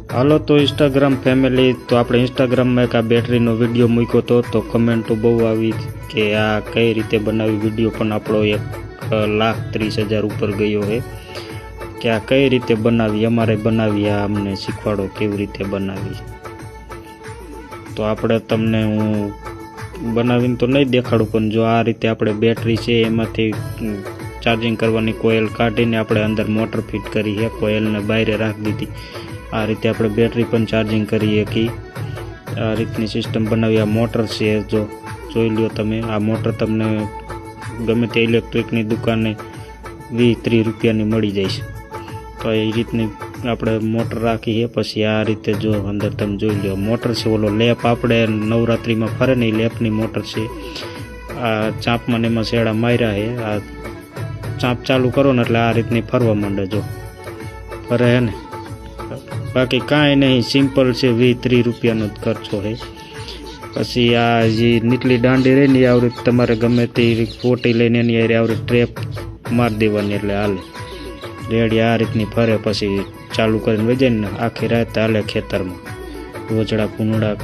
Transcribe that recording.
હાલો તો Instagram family, તો આપણે ઇન્સ્ટાગ્રામમાં એક આ બેટરીનો વિડીયો મૂક્યો હતો, તો કમેન્ટો બહુ આવી કે આ કઈ રીતે બનાવી. વિડીયો પણ આપણો 1,30,000 ઉપર ગયો છે કે આ કઈ રીતે બનાવી, અમારે બનાવી, આ અમને શીખવાડો કેવી રીતે બનાવી. તો આપણે તમને હું બનાવીને તો નહીં દેખાડું, પણ જો આ રીતે આપણે બેટરી છે એમાંથી ચાર્જિંગ કરવાની કોઇલ કાઢીને આપણે અંદર મોટર ફિટ કરી છે, કોઇલને બહાર રાખી દીધી. આ રીતે આપણે બેટરી પણ ચાર્જિંગ કરીએ કે આ રીતની સિસ્ટમ બનાવી. આ મોટર છે, જો જોઈ લ્યો તમે. આ મોટર તમને ગમે તે ઇલેક્ટ્રિકની દુકાને 20-30 રૂપિયાની મળી જાય છે. તો એ રીતની આપણે મોટર રાખી છે. પછી આ રીતે જો અંદર તમે જોઈ લો મોટર છે, ઓલો લેપ આપણે નવરાત્રિમાં ફરે ને એ લેપની મોટર છે. આ ચાંપમાં ને એમાં શેડા માર્યા છે. આ ચાંપ ચાલુ કરો ને એટલે આ રીતની ફરવા માંડે, જો ફરે હે ને. બાકી કાંઈ નહીં, સિમ્પલ છે, 20-30 રૂપિયાનો જ ખર્ચો છે. પછી આ જે નીચલી દાંડી રહી ને આવી રીતે તમારે ગમે તે પોટી લઈને એની આવી રીતે ટ્રેપ મારી દેવાની એટલે હાલે રેડી. આ રીતની ફરે, પછી ચાલુ કરીને વજાય ને આખી રાત હાલે ખેતરમાં રોજડા પૂનડા.